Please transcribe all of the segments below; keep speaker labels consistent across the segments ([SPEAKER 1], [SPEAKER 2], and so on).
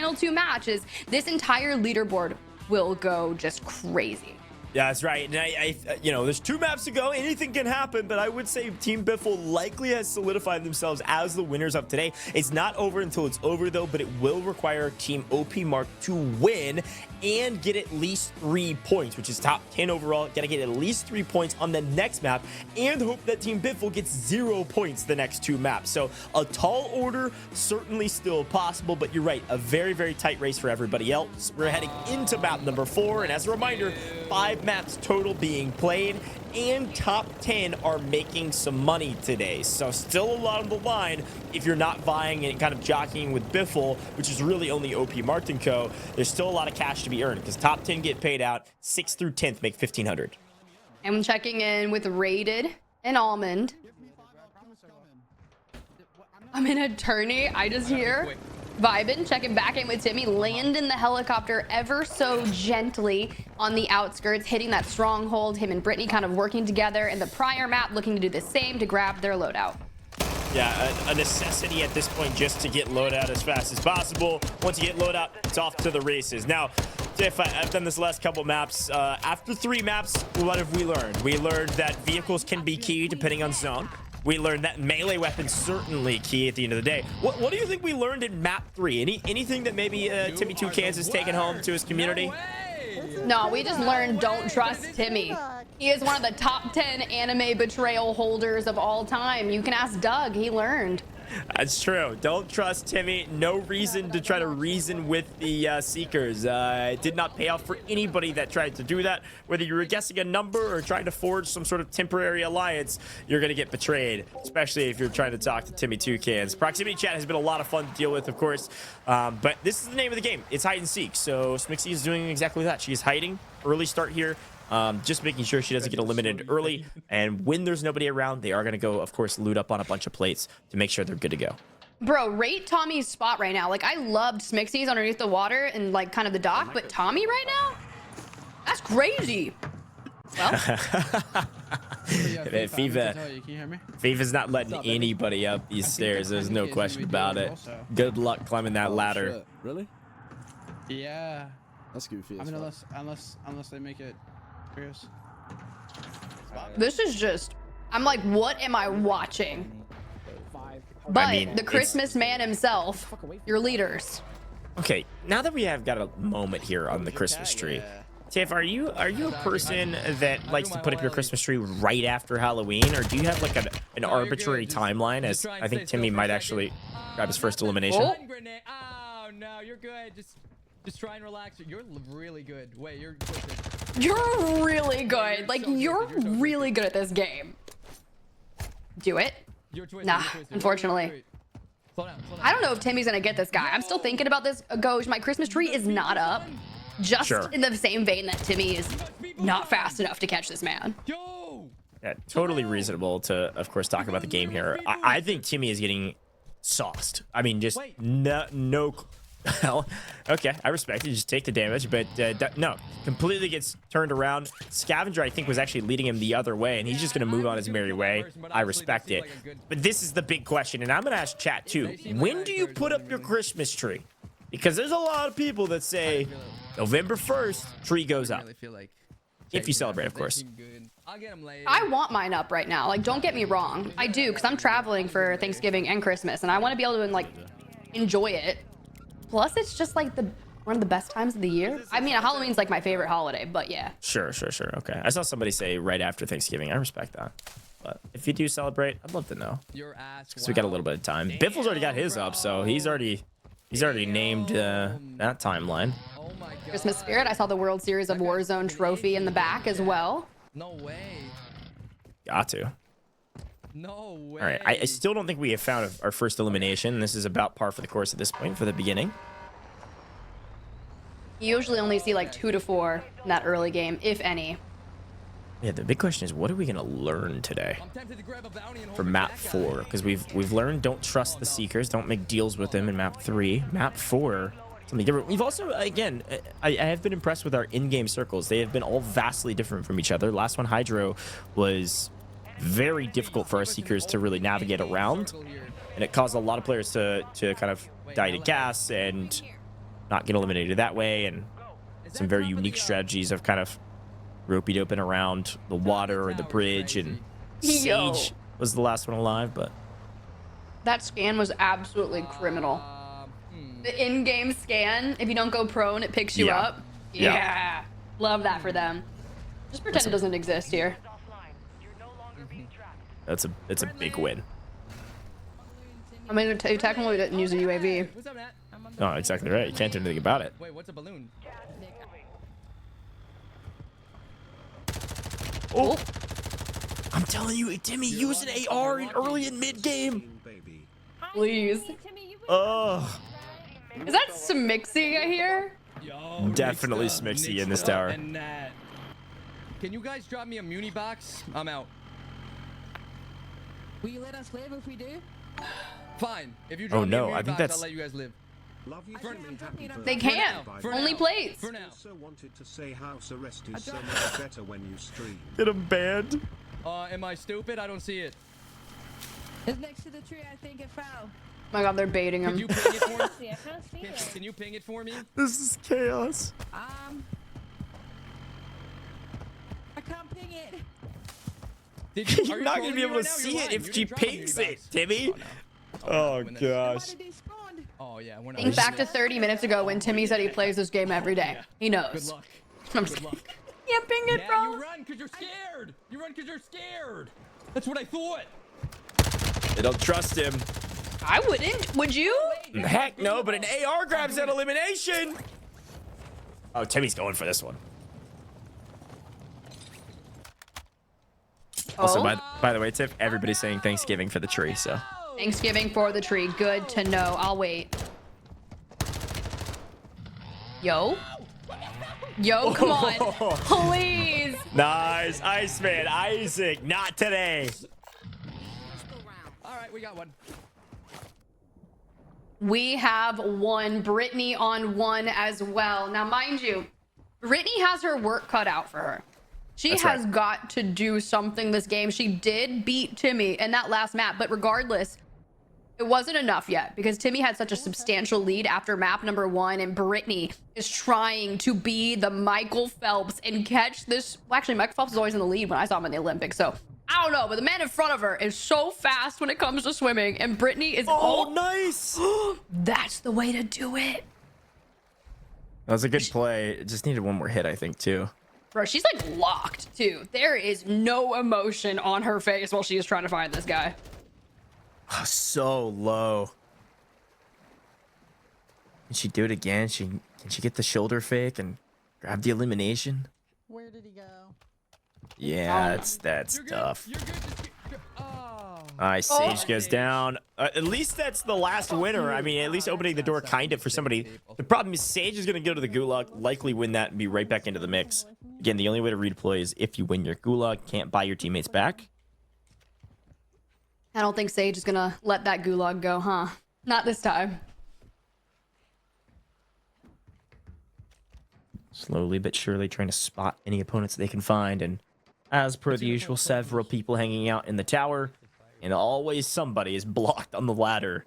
[SPEAKER 1] final 2 matches, this entire leaderboard will go just crazy.
[SPEAKER 2] Yeah, that's right. And I you know, there's 2 maps to go. Anything can happen, but I would say Team Biffle likely has solidified themselves as the winners of today. It's not over until it's over, though, but it will require Team OP Mark to win and get at least 3 points, which is top 10 overall. Gotta get at least 3 points on the next map and hope that Team Biffle gets 0 points the next 2 maps. So a tall order, certainly still possible, but you're right, a very, very tight race for everybody else. We're heading into map number 4, and as a reminder, 5 maps total being played, and top 10 are making some money today. So still a lot on the line if you're not vying and kind of jockeying with Biffle, which is really only OP Martin Co. There's still a lot of cash to be earned because top 10 get paid out. 6th through 10th make 1,500.
[SPEAKER 1] I'm checking in with Rated and Almond. I'm an attorney. I just hear vibing, checking back in with Timmy, landing the helicopter ever so gently on the outskirts, hitting that stronghold. Him and Brittany kind of working together in the prior map, looking to do the same to grab their loadout.
[SPEAKER 2] Yeah, a necessity at this point just to get loadout as fast as possible. Once you get loadout, it's off to the races. Now, Tiff, I've done this last couple maps. After 3 maps, what have we learned? We learned that vehicles can be key depending on zone. We learned that melee weapons certainly key at the end of the day. What do you think we learned in map 3? Anything that maybe Timmy 2 Cans has taken home to his community?
[SPEAKER 1] No, we just learned don't trust Timmy. He is one of the top 10 anime betrayal holders of all time. You can ask Doug, he learned.
[SPEAKER 2] That's true. Don't trust Timmy. No reason to try to reason with the Seekers. It did not pay off for anybody that tried to do that. Whether you were guessing a number or trying to forge some sort of temporary alliance, you're going to get betrayed, especially if you're trying to talk to Timmy 2 Cans. Proximity chat has been a lot of fun to deal with, of course, but this is the name of the game. It's hide and seek. So Smixy is doing exactly that. She is hiding. Early start here. Just making sure she doesn't get eliminated early, and when there's nobody around, they are going to go, of course, loot up on a bunch of plates to make sure they're good to go.
[SPEAKER 1] Bro, rate Tommy's spot right now. Like, I loved Smixy's underneath the water and like kind of the dock, but Tommy right now, that's crazy. Well,
[SPEAKER 2] FIFA's not letting anybody up these stairs. There's no question about it. Good luck climbing that ladder.
[SPEAKER 3] Really?
[SPEAKER 4] Yeah,
[SPEAKER 3] that's goofy.
[SPEAKER 4] I mean, unless they make it.
[SPEAKER 1] this is just, I'm like, what am I watching? But
[SPEAKER 2] I mean,
[SPEAKER 1] the Christmas man himself, your leaders.
[SPEAKER 2] Okay, now that we have got a moment here on the Christmas tree, Tiff, are you a person that likes to put up your Christmas tree right after Halloween, or do you have like an arbitrary timeline? As I think Timmy might actually grab his first elimination.
[SPEAKER 5] Oh no, you're good. Just try and relax. You're really good. Wait, you're
[SPEAKER 1] really good. Like, you're really good at this game. Do it. Nah, unfortunately. I don't know if Timmy's gonna get this guy. I'm still thinking about this. Goj, my Christmas tree is not up. Just in the same vein that Timmy is not fast enough to catch this man.
[SPEAKER 2] Yeah, totally reasonable to, of course, talk about the game here. I think Timmy is getting sauced. I mean, just no. Well, okay, I respect it. Just take the damage, but no, completely gets turned around. Scavenger, I think, was actually leading him the other way, and he's just going to move on his merry way. I respect it. But this is the big question, and I'm going to ask chat, too. When do you put up your Christmas tree? Because there's a lot of people that say November 1st, tree goes up. If you celebrate, of course.
[SPEAKER 1] I want mine up right now. Like, don't get me wrong. I do, because I'm traveling for Thanksgiving and Christmas, and I want to be able to, like, enjoy it. Plus, it's just like one of the best times of the year. I mean, Halloween's like my favorite holiday, but yeah.
[SPEAKER 2] Sure. Okay. I saw somebody say right after Thanksgiving. I respect that. But if you do celebrate, I'd love to know. Because we got a little bit of time. Biffle's already got his up, so he's already named that timeline.
[SPEAKER 1] Christmas spirit. I saw the World Series of Warzone trophy in the back as well.
[SPEAKER 5] No way.
[SPEAKER 2] Got to.
[SPEAKER 5] No way.
[SPEAKER 2] All right, I still don't think we have found our first elimination. This is about par for the course at this point for the beginning.
[SPEAKER 1] You usually only see like 2 to 4 in that early game, if any.
[SPEAKER 2] Yeah, the big question is, what are we gonna learn today for map 4? Because we've learned don't trust the Seekers, don't make deals with them in map 3. Map 4, something different. We've also, again, I have been impressed with our in-game circles. They have been all vastly different from each other. Last one, Hydro, was very difficult for our Seekers to really navigate around, and it caused a lot of players to kind of die to gas and not get eliminated that way, and some very unique strategies of kind of ropey doping around the water or the bridge, and
[SPEAKER 1] Yo.
[SPEAKER 2] Sage was the last one alive, but
[SPEAKER 1] That scan was absolutely criminal. The in-game scan, if you don't go prone, it picks you
[SPEAKER 2] Yeah.
[SPEAKER 1] up.
[SPEAKER 2] Yeah.
[SPEAKER 1] Yeah. Love that for them. Just pretend it doesn't exist here.
[SPEAKER 2] it's a big win.
[SPEAKER 1] I mean, you technically didn't use a UAV.
[SPEAKER 5] What's up, Matt?
[SPEAKER 2] No, exactly right. You can't do anything about it.
[SPEAKER 5] Wait, what's a balloon?
[SPEAKER 2] Oh, I'm telling you, Timmy used an AR early in mid game.
[SPEAKER 1] Please.
[SPEAKER 2] Ugh.
[SPEAKER 1] Is that Smixy I hear?
[SPEAKER 5] Yo,
[SPEAKER 2] Definitely
[SPEAKER 5] Nick's
[SPEAKER 2] Smixy in this
[SPEAKER 5] up
[SPEAKER 2] tower.
[SPEAKER 5] and Nat. Can you guys drop me a muni box? I'm out.
[SPEAKER 3] Will you let us live if we do?
[SPEAKER 5] Fine. If you drop me a
[SPEAKER 2] no,
[SPEAKER 5] muni
[SPEAKER 2] I think
[SPEAKER 5] box,
[SPEAKER 2] that's-
[SPEAKER 5] I'll let you guys live.
[SPEAKER 6] Love you,
[SPEAKER 3] For
[SPEAKER 6] friendly, happy
[SPEAKER 3] now.
[SPEAKER 1] They
[SPEAKER 6] birthday.
[SPEAKER 1] can't.
[SPEAKER 5] For
[SPEAKER 1] Only
[SPEAKER 5] now.
[SPEAKER 1] plates.
[SPEAKER 5] For now.
[SPEAKER 6] Also wanted to say Huskerrs is so much better when you stream.
[SPEAKER 2] Get him banned.
[SPEAKER 5] Am I stupid? I don't see it.
[SPEAKER 3] It's next to the tree, I think it fell.
[SPEAKER 1] Oh my god, they're baiting
[SPEAKER 5] Could
[SPEAKER 1] him.
[SPEAKER 5] you ping it for me?
[SPEAKER 3] See, I can't see it.
[SPEAKER 5] Can you ping it for me?
[SPEAKER 2] This is chaos.
[SPEAKER 3] I can't ping it.
[SPEAKER 5] Did you,
[SPEAKER 2] You're
[SPEAKER 5] are you
[SPEAKER 2] not
[SPEAKER 5] trolling
[SPEAKER 2] gonna be
[SPEAKER 5] me
[SPEAKER 2] able
[SPEAKER 5] right
[SPEAKER 2] to
[SPEAKER 5] now?
[SPEAKER 2] see
[SPEAKER 5] You're
[SPEAKER 2] it
[SPEAKER 5] lying.
[SPEAKER 2] if
[SPEAKER 5] You
[SPEAKER 2] she
[SPEAKER 5] didn't drop a
[SPEAKER 2] pings
[SPEAKER 5] muni
[SPEAKER 2] it,
[SPEAKER 5] box.
[SPEAKER 2] Timmy.
[SPEAKER 5] Oh,
[SPEAKER 2] Oh
[SPEAKER 5] win this.
[SPEAKER 3] Why
[SPEAKER 2] gosh.
[SPEAKER 3] did they spawn?
[SPEAKER 5] Oh yeah, we're not.
[SPEAKER 1] Think back to 30 minutes ago when Timmy said he plays this game every day. He
[SPEAKER 5] Good
[SPEAKER 1] knows.
[SPEAKER 5] luck.
[SPEAKER 1] I'm
[SPEAKER 5] Good luck.
[SPEAKER 1] Yeah, ping it,
[SPEAKER 5] Yeah,
[SPEAKER 1] bro.
[SPEAKER 5] you run because you're scared. You run because you're scared. That's what I thought.
[SPEAKER 2] They don't trust him.
[SPEAKER 1] I wouldn't. Would you?
[SPEAKER 2] Heck no, but an AR grabs that elimination. Oh, Timmy's going for this one. Also,
[SPEAKER 1] Oh.
[SPEAKER 2] by the way, Tiff, everybody's saying Thanksgiving for the tree, so.
[SPEAKER 1] Thanksgiving for the tree. Good to know. I'll wait. Yo. Yo, come on. Please.
[SPEAKER 2] Nice. Iceman, Isaac, not today.
[SPEAKER 5] All right, we got one.
[SPEAKER 1] We have one. Brittany on one as well. Now, mind you, Brittany has her work cut out for her. She
[SPEAKER 2] That's
[SPEAKER 1] has
[SPEAKER 2] right.
[SPEAKER 1] got to do something this game. She did beat Timmy in that last map, but regardless, it wasn't enough yet because Timmy had such a substantial lead after map number 1, and Brittany is trying to be the Michael Phelps and catch this. Well, actually, Michael Phelps is always in the lead when I saw him in the Olympics, so I don't know, but the man in front of her is so fast when it comes to swimming, and Brittany is
[SPEAKER 2] Oh, nice.
[SPEAKER 1] that's the way to do it.
[SPEAKER 2] That was a good play. It just needed one more hit, I think, too.
[SPEAKER 1] Bro, she's like locked too. There is no emotion on her face while she is trying to find this guy.
[SPEAKER 2] Oh, so low. Can she do it again? Can she get the shoulder fake and grab the elimination?
[SPEAKER 3] Where did he go?
[SPEAKER 2] Yeah, that's
[SPEAKER 5] You're good.
[SPEAKER 2] tough.
[SPEAKER 5] You're good. Just oh.
[SPEAKER 2] Nice. Sage goes down. At least that's the last winner. I mean, at least opening the door kind of for somebody. The problem is Sage is going to go to the gulag, likely win that, and be right back into the mix. Again, the only way to redeploy is if you win your gulag. Can't buy your teammates back.
[SPEAKER 1] I don't think Sage is gonna let that gulag go, huh? Not this time.
[SPEAKER 2] Slowly but surely trying to spot any opponents they can find. And as per the usual, several people hanging out in the tower. And always somebody is blocked on the ladder.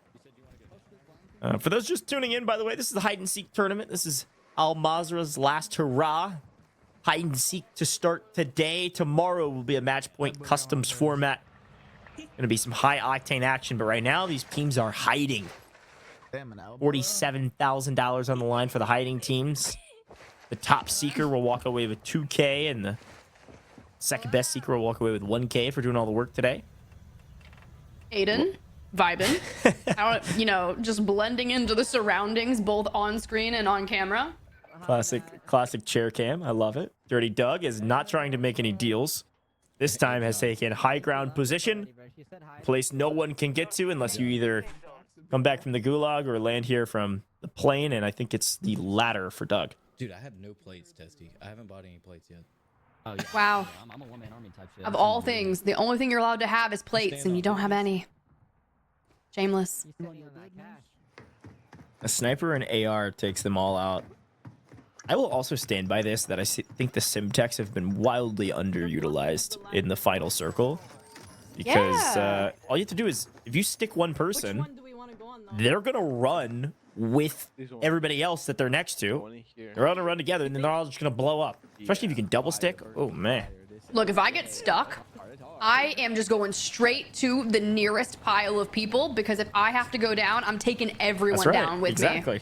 [SPEAKER 2] For those just tuning in, by the way, this is the hide and seek tournament. This is Al Mazrah's last hurrah. Hide and seek to start today. Tomorrow will be a match point customs format. Gonna be some high octane action, but right now these teams are hiding. $47,000 on the line for the hiding teams. The top seeker will walk away with 2K, and the second best seeker will walk away with 1K for doing all the work today.
[SPEAKER 1] Aiden, vibing. I don't, you know, just blending into the surroundings, both on screen and on camera.
[SPEAKER 2] Classic chair cam. I love it. Dirty Doug is not trying to make any deals. This time has taken high ground position, place no one can get to unless you either come back from the gulag or land here from the plane, and I think it's the latter for Doug.
[SPEAKER 7] Dude, I have no plates, Testy. I haven't bought any plates yet.
[SPEAKER 8] Oh, yeah.
[SPEAKER 1] Wow.
[SPEAKER 8] I'm a one-man army type shit.
[SPEAKER 1] Of all things, the only thing you're allowed to have is plates, and you don't have any. Shameless.
[SPEAKER 2] A sniper and AR takes them all out. I will also stand by this, that I think the Simtex have been wildly underutilized in the final circle. Because
[SPEAKER 1] Yeah.
[SPEAKER 2] all you have to do is, if you stick one person, they're going to run with everybody else that they're next to. They're all gonna run together, and then they're all just gonna blow up. Especially if you can double stick. Oh man.
[SPEAKER 1] Look, if I get stuck, I am just going straight to the nearest pile of people, because if I have to go down, I'm taking everyone
[SPEAKER 2] That's right.
[SPEAKER 1] down with me.
[SPEAKER 2] Exactly.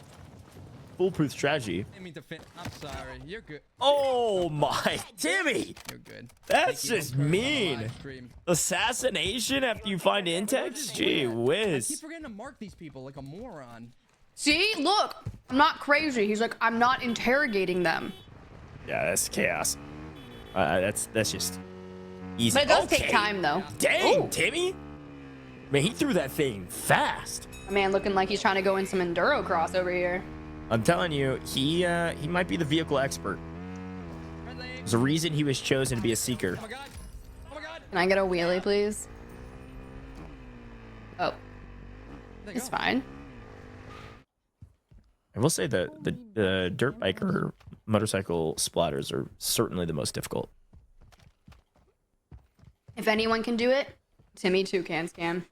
[SPEAKER 2] Foolproof strategy.
[SPEAKER 5] I didn't mean to I'm sorry. You're good.
[SPEAKER 2] Oh my, Timmy!
[SPEAKER 5] You're good.
[SPEAKER 2] That's
[SPEAKER 5] Thank you.
[SPEAKER 2] just
[SPEAKER 5] I'm on
[SPEAKER 2] mean.
[SPEAKER 5] live stream.
[SPEAKER 2] Assassination after you find Intex? Gee
[SPEAKER 5] I keep
[SPEAKER 2] whiz.
[SPEAKER 5] forgetting to mark these people like a moron.
[SPEAKER 1] See, look, I'm not crazy. He's like, I'm not interrogating them.
[SPEAKER 2] Yeah, that's chaos. That's just easy.
[SPEAKER 1] But it does
[SPEAKER 2] Okay.
[SPEAKER 1] take time, though.
[SPEAKER 2] Dang,
[SPEAKER 1] Ooh.
[SPEAKER 2] Timmy! Man, he threw that thing fast.
[SPEAKER 1] A man looking like he's trying to go in some enduro cross over here.
[SPEAKER 2] I'm telling you, he might be the vehicle expert.
[SPEAKER 5] Friendly.
[SPEAKER 2] There's a reason he was chosen to be a seeker.
[SPEAKER 5] Oh my god. Oh my god.
[SPEAKER 1] Can I get a wheelie, please? Oh,
[SPEAKER 5] There you
[SPEAKER 1] it's
[SPEAKER 5] go.
[SPEAKER 1] fine.
[SPEAKER 2] I will say that the dirt bike or motorcycle splatters are certainly the most difficult.
[SPEAKER 1] If anyone can do it, Timmy too can scam.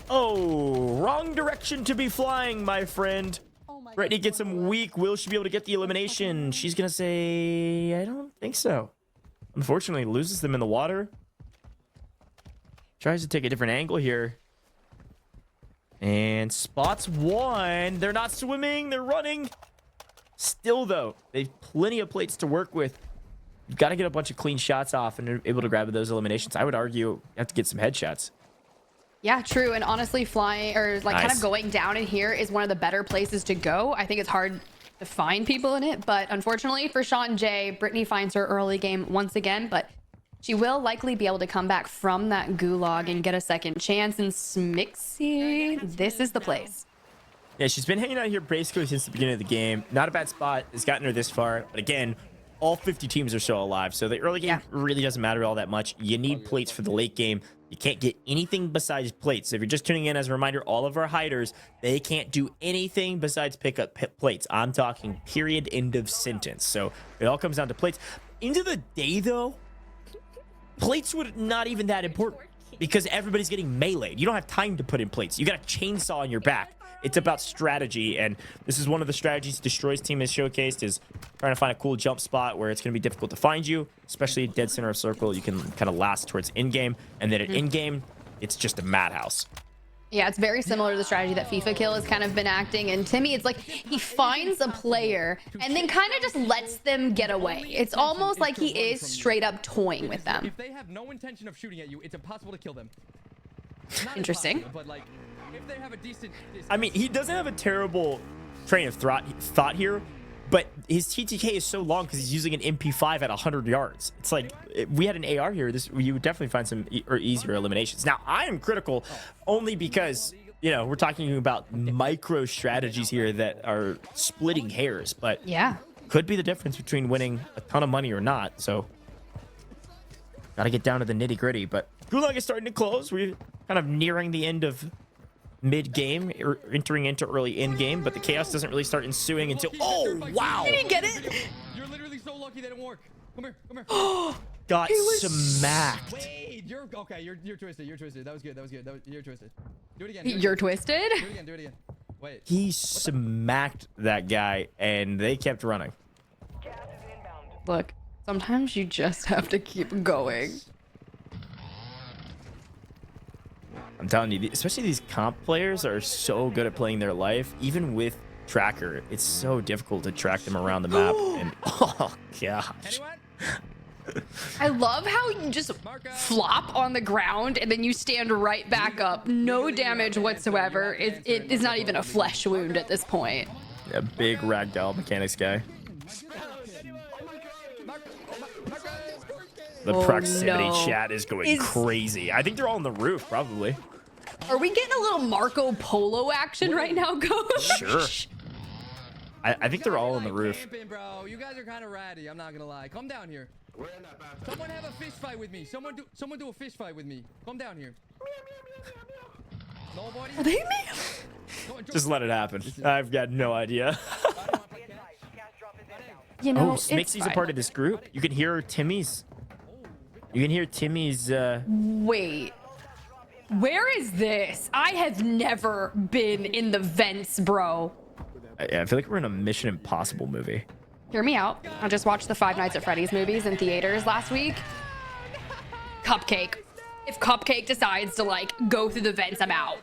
[SPEAKER 2] Oh, wrong direction to be flying, my friend.
[SPEAKER 3] Oh my
[SPEAKER 2] Brittany
[SPEAKER 3] God,
[SPEAKER 2] gets him weak. Will she be able to get the elimination? She's gonna say, I don't think so. Unfortunately, loses them in the water. Tries to take a different angle here. And spots one. They're not swimming, they're running. Still though, they've plenty of plates to work with. You've got to get a bunch of clean shots off and able to grab those eliminations. I would argue you have to get some headshots.
[SPEAKER 1] Yeah, true. And honestly, flying or like kind
[SPEAKER 2] Nice.
[SPEAKER 1] of going down in here is one of the better places to go. I think it's hard to find people in it, but unfortunately for Sean J, Brittany finds her early game once again, but she will likely be able to come back from that gulag and get a second chance. And Smixy, this is the place.
[SPEAKER 2] Yeah, she's been hanging out here basically since the beginning of the game. Not a bad spot. Has gotten her this far. But again, all 50 teams are still alive. So the early game really doesn't matter all that much. You need plates for the late game. You can't get anything besides plates. So if you're just tuning in, as a reminder, all of our hiders, they can't do anything besides pick up plates. I'm talking period, end of sentence. So it all comes down to plates. End of the day, though, plates would not even that important because everybody's getting meleeed. You don't have time to put in plates. You got a chainsaw on your back. It's about strategy, and this is one of the strategies Destroy's team has showcased, is trying to find a cool jump spot where it's going to be difficult to find you, especially dead center of circle. You can kind of last towards in-game, and then at in-game, it's just a madhouse.
[SPEAKER 1] Yeah, it's very similar to the strategy that FIFA Kill has kind of been acting. And Timmy, it's like he finds a player and then kind of just lets them get away. It's almost like he is straight up toying with them.
[SPEAKER 5] If they have no intention of shooting at you, it's impossible to kill them. Not
[SPEAKER 1] Interesting.
[SPEAKER 5] impossible, but like, if they have a decent distance.
[SPEAKER 2] I mean, he doesn't have a terrible train of thought here, but his TTK is so long because he's using an MP5 at 100 yards. It's like, if we had an AR here, you would definitely find some easier eliminations. Now, I am critical only because, you know, we're talking about micro strategies here that are splitting hairs, but
[SPEAKER 1] Yeah.
[SPEAKER 2] could be the difference between winning a ton of money or not. So, got to get down to the nitty gritty. But Gulag is starting to close. We're kind of nearing the end of mid-game, entering into early in-game, but the chaos doesn't really start ensuing until... Oh, wow!
[SPEAKER 1] Did he get it?
[SPEAKER 5] You're literally so lucky that it didn't work. Come here, come here.
[SPEAKER 2] Got smacked.
[SPEAKER 5] Wait, you're okay. You're twisted. You're twisted. That was good. That was good. You're twisted. Do it again.
[SPEAKER 1] You're twisted?
[SPEAKER 5] Do it again. Do it again. Wait.
[SPEAKER 2] He smacked that guy, and they kept running.
[SPEAKER 1] Look, sometimes you just have to keep going.
[SPEAKER 2] I'm telling you, especially these comp players are so good at playing their life. Even with tracker, it's so difficult to track them around the map. And oh gosh,
[SPEAKER 5] Anyone?
[SPEAKER 1] I love how you just flop on the ground and then you stand right back up. No damage whatsoever. It is not even a flesh wound at this point.
[SPEAKER 2] a big ragdoll mechanics guy. The proximity chat is going crazy. I think they're all on the roof, probably.
[SPEAKER 1] Are we getting a little Marco Polo action right now, Coach?
[SPEAKER 2] Sure. I think they're all on the roof.
[SPEAKER 5] Camping, bro. You guys are kind of ratty. I'm not gonna lie. Come down here. Someone have a fish fight with me. Someone do a fish fight with me. Come down here. Nobody.
[SPEAKER 1] Are they me?
[SPEAKER 2] Just let it happen. I've got no idea.
[SPEAKER 1] You know,
[SPEAKER 2] Oh,
[SPEAKER 1] it's
[SPEAKER 2] Smixy's a
[SPEAKER 1] fine.
[SPEAKER 2] part of this group. You can hear Timmy's. You can hear Timmy's.
[SPEAKER 1] Wait. Where is this? I have never been in the vents, bro.
[SPEAKER 2] I feel like we're in a Mission Impossible movie.
[SPEAKER 1] Hear me out. I just watched the Five Nights at Freddy's movies in theaters last week. Cupcake. If Cupcake decides to like go through the vents, I'm out.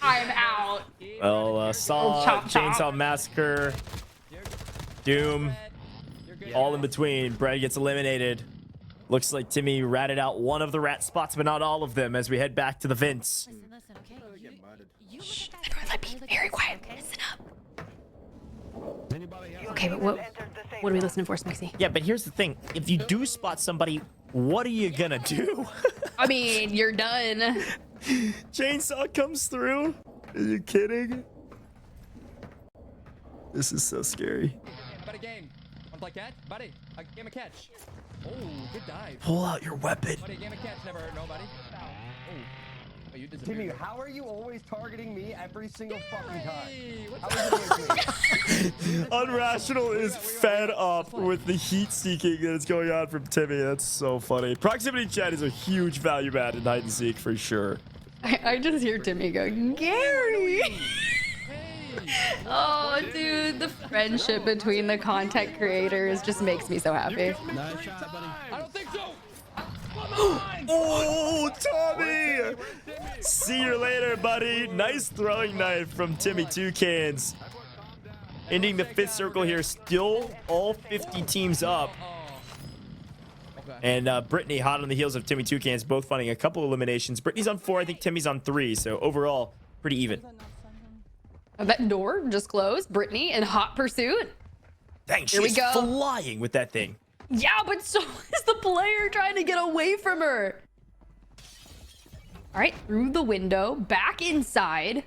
[SPEAKER 1] I'm out.
[SPEAKER 2] Well, Saw,
[SPEAKER 1] Chop, chop.
[SPEAKER 2] Chainsaw Massacre, Doom, all in between. Brad gets eliminated. Looks like Timmy ratted out one of the rat spots, but not all of them as we head back to the vents.
[SPEAKER 8] Listen, okay?
[SPEAKER 1] Shh, everyone, let me very quiet. Listen up. Okay, but what are we listening for, Smixy?
[SPEAKER 2] Yeah, but here's the thing. If you do spot somebody, what are you gonna do?
[SPEAKER 1] I mean, you're done.
[SPEAKER 2] Chainsaw comes through. Are you kidding? This is so scary.
[SPEAKER 5] Buddy, game. Want to play catch? Buddy, a game of catch. Oh, good dive.
[SPEAKER 2] Pull out your weapon.
[SPEAKER 5] Buddy, a game of catch never hurt nobody. Oh, you disappeared.
[SPEAKER 9] Timmy, how are you always targeting me every single fucking time?
[SPEAKER 5] Hey, what's
[SPEAKER 9] How is it against me?
[SPEAKER 2] Unrational is fed up with the heat seeking that is going on from Timmy. That's so funny. Proximity chat is a huge value add in hide and seek for sure.
[SPEAKER 1] I just hear Timmy go, Gary. Oh, dude, the friendship between the content creators just makes me so happy.
[SPEAKER 4] Nice shot, buddy.
[SPEAKER 5] I don't think so.
[SPEAKER 2] Oh, Tommy! See you later, buddy. Nice throwing knife from Timmy Toucans. Ending the 5th circle here. Still all 50 teams up. And Brittany hot on the heels of Timmy Toucans, both finding a couple eliminations. Brittany's on 4. I think Timmy's on 3. So overall, pretty even.
[SPEAKER 1] That door just closed. Brittany in hot pursuit.
[SPEAKER 2] Dang,
[SPEAKER 1] Here we
[SPEAKER 2] she's
[SPEAKER 1] go.
[SPEAKER 2] flying with that thing.
[SPEAKER 1] Yeah, but so is the player trying to get away from her. All right, through the window, back inside.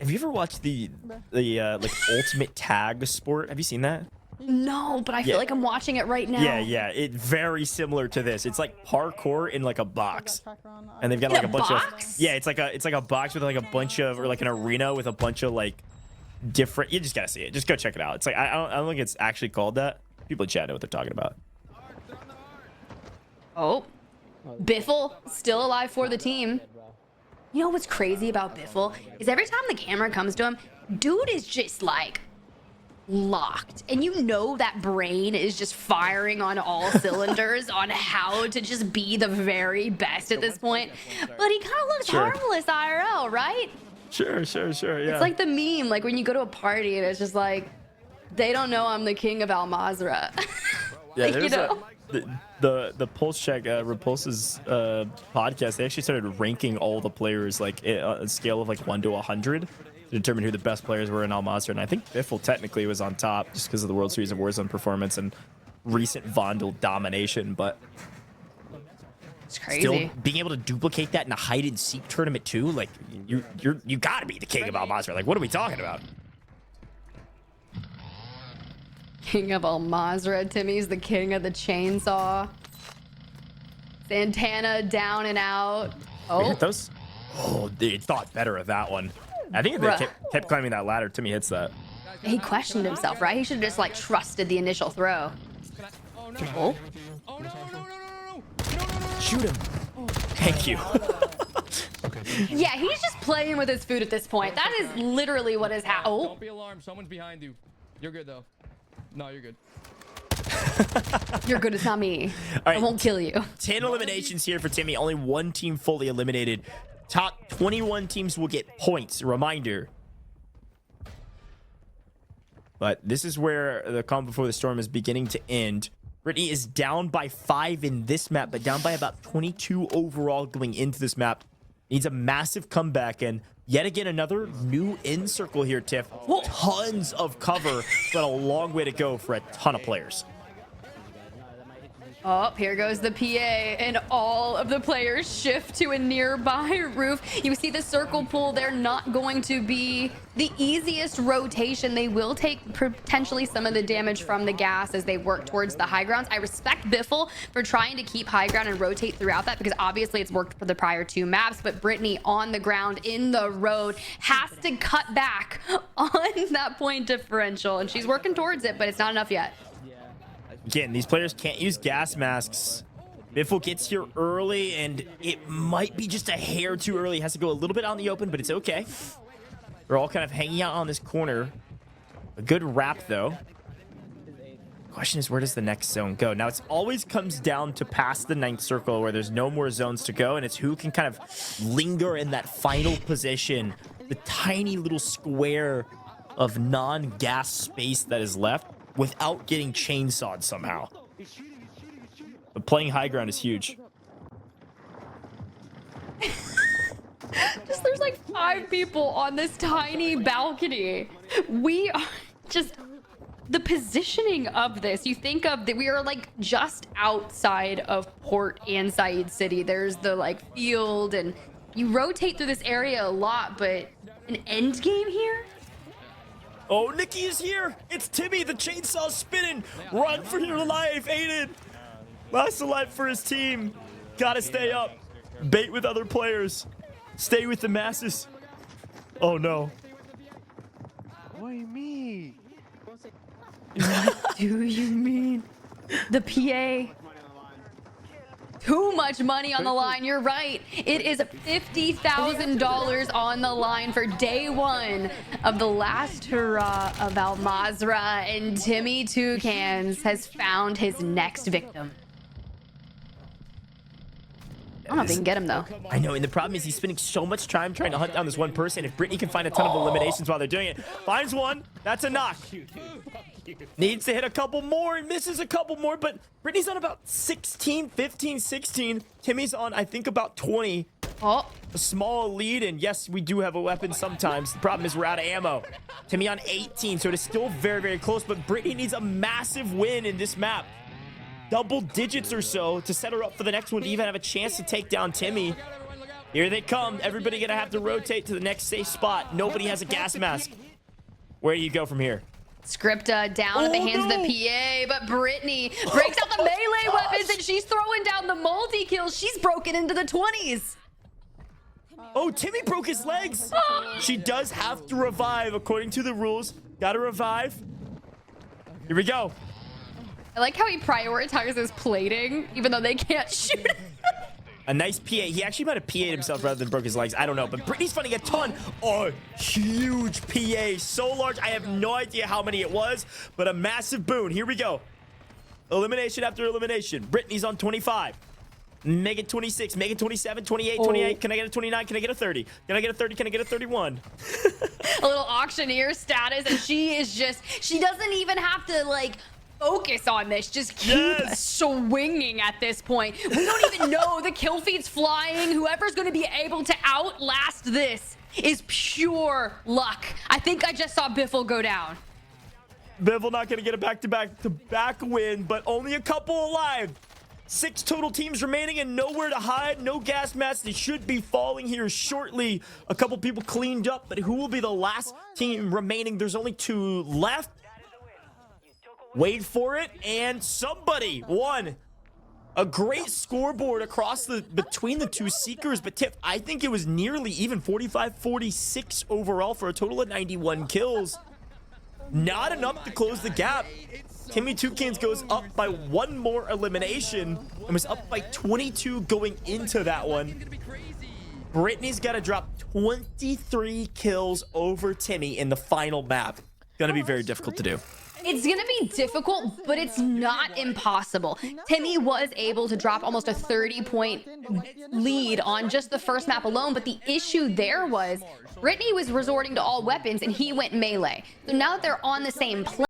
[SPEAKER 2] Have you ever watched the like ultimate tag sport? Have you seen that?
[SPEAKER 1] No, but I feel like I'm watching it right now.
[SPEAKER 2] Yeah. It's very similar to this. It's like parkour in like a box, and they've got like a bunch
[SPEAKER 1] box?
[SPEAKER 2] of it's like a box with like a bunch of, or like an arena with a bunch of like different. You just gotta see it. Just go check it out. It's like I don't think it's actually called that. People in chat know what they're talking about.
[SPEAKER 1] Oh, Biffle still alive for the team. You know what's crazy about Biffle is every time the camera comes to him, dude is just like locked, and you know that brain is just firing on all cylinders on how to just be the very best at this point. But he kind of looks harmless IRL, right?
[SPEAKER 2] Sure. Yeah.
[SPEAKER 1] It's like the meme, like when you go to a party and it's just like, they don't know I'm the king of Al Mazrah.
[SPEAKER 2] Yeah,
[SPEAKER 1] Like,
[SPEAKER 2] there's
[SPEAKER 1] you know?
[SPEAKER 2] the Pulse Check Repulse's podcast. They actually started ranking all the players like on a scale of like 1 to 100 to determine who the best players were in Al Mazrah. And I think Biffle technically was on top just because of the World Series of Warzone performance and recent Vondel domination. But
[SPEAKER 1] It's crazy.
[SPEAKER 2] still being able to duplicate that in a hide and seek tournament too, like you gotta be the king of Al Mazrah. Like, what are we talking about?
[SPEAKER 1] King of Al Mazrah. Timmy's the king of the chainsaw. Santana down and out.
[SPEAKER 2] We
[SPEAKER 1] Oh,
[SPEAKER 2] hit those? Oh, they thought better of that one. I think if they
[SPEAKER 1] Bruh.
[SPEAKER 2] kept climbing that ladder, Timmy hits that.
[SPEAKER 1] he questioned himself, right? He should have just like trusted the initial throw.
[SPEAKER 5] Oh no.
[SPEAKER 1] Oh,
[SPEAKER 5] Oh no.
[SPEAKER 2] Shoot him. Thank you.
[SPEAKER 1] yeah, he's just playing with his food at this point. That is literally what is happening. Oh,
[SPEAKER 5] Don't be alarmed. Someone's behind you. You're good though. No, you're good.
[SPEAKER 1] you're good. It's not me.
[SPEAKER 2] right.
[SPEAKER 1] I won't kill you.
[SPEAKER 2] 10 eliminations here for Timmy. Only one team fully eliminated. Top 21 teams will get points. Reminder. But this is where the calm before the storm is beginning to end. Brittany is down by 5 in this map, but down by about 22 overall going into this map. Needs a massive comeback, and yet again another new end circle here, Tiff. Tons of cover, but a long way to go for a ton of players.
[SPEAKER 1] Oh, here goes the PA, and all of the players shift to a nearby roof. You see the circle pull. They're not going to be the easiest rotation. They will take potentially some of the damage from the gas as they work towards the high grounds. I respect Biffle for trying to keep high ground and rotate throughout that, because obviously it's worked for the prior 2 maps, but Brittany on the ground in the road has to cut back on that point differential, and she's working towards it, but it's not enough yet.
[SPEAKER 2] Again, these players can't use gas masks. Biffle gets here early, and it might be just a hair too early. Has to go a little bit out in the open, but it's okay. They're all kind of hanging out on this corner. A good wrap, though. Question is, where does the next zone go? Now, it always comes down to past the 9th circle where there's no more zones to go, and it's who can kind of linger in that final position, the tiny little square of non-gas space that is left without getting chainsawed somehow. But playing high ground is huge.
[SPEAKER 1] Just there's like 5 people on this tiny balcony. We are just the positioning of this. You think of that we are like just outside of Port and Said City. There's the like field and you rotate through this area a lot, but an end game here?
[SPEAKER 2] Oh, Nikki is here. It's Timmy. The chainsaw spinning. Run for your life, Aydan. Last alive for his team. Gotta stay up. Bait with other players. Stay with the masses. Oh, no.
[SPEAKER 9] Why me?
[SPEAKER 1] What do you mean? The PA. Too much money on the line. You're right. It is $50,000 on the line for day 1 of the last hurrah of Al Mazrah, and Timmy Toucans has found his next victim. I don't know if they can get him, though.
[SPEAKER 2] I know, and the problem is he's spending so much time trying to hunt down this one person. If Brittany can find a ton of eliminations while they're doing it, finds one, that's a knock. Needs to hit a couple more and misses a couple more, but Brittany's on about 16, 15, 16. Timmy's on, I think, about 20.
[SPEAKER 1] Oh.
[SPEAKER 2] A small lead, and yes, we do have a weapon sometimes. The problem is we're out of ammo. Timmy on 18, so it is still very, very close, but Brittany needs a massive win in this map. Double digits or so to set her up for the next one to even have a chance to take down Timmy. Here they come. Everybody gonna have to rotate to the next safe spot. Nobody has a gas mask. Where do you go from here?
[SPEAKER 1] Script down at the hands of the PA, but Brittany breaks out the melee weapons and she's throwing down the multi-kills. She's broken into the 20s.
[SPEAKER 2] Oh, Timmy broke his legs. She does have to revive according to the rules. Gotta revive. Here we go.
[SPEAKER 1] I like how he prioritizes plating, even though they can't shoot.
[SPEAKER 2] A nice PA. He actually might have PA'd himself rather than broke his legs. I don't know, but Brittany's finding a ton. Oh, huge PA. So large. I have no idea how many it was, but a massive boon. Here we go. Elimination after elimination. Brittany's on 25. Make it 26. Make it 27, 28, 28. Can I get a 29? Can I get a 30? Can I get a 30? Can I get a 31?
[SPEAKER 1] A little auctioneer status, and she doesn't even have to, like, focus on this. Just keep swinging at this point. We don't even know the kill feed's flying. Whoever's going to be able to outlast this is pure luck. I think I just saw Biffle go down.
[SPEAKER 2] Biffle not going to get a back-to-back win, but only a couple alive. 6 total teams remaining and nowhere to hide. No gas masks. They should be falling here shortly. A couple people cleaned up, but who will be the last team remaining? There's only 2 left. Wait for it, and somebody won. A great scoreboard across between the 2 seekers, but Tiff, I think it was nearly even 45-46 overall for a total of 91 kills. Not enough to close the gap. Timmy Toucans goes up by 1 more elimination and was up by 22 going into that one. Brittany's got to drop 23 kills over Timmy in the final map. Gonna be very difficult to do.
[SPEAKER 1] It's going to be difficult, but it's not impossible. Timmy was able to drop almost a 30-point lead on just the first map alone, but the issue there was Brittany was resorting to all weapons and he went melee. So now that they're on the same plane,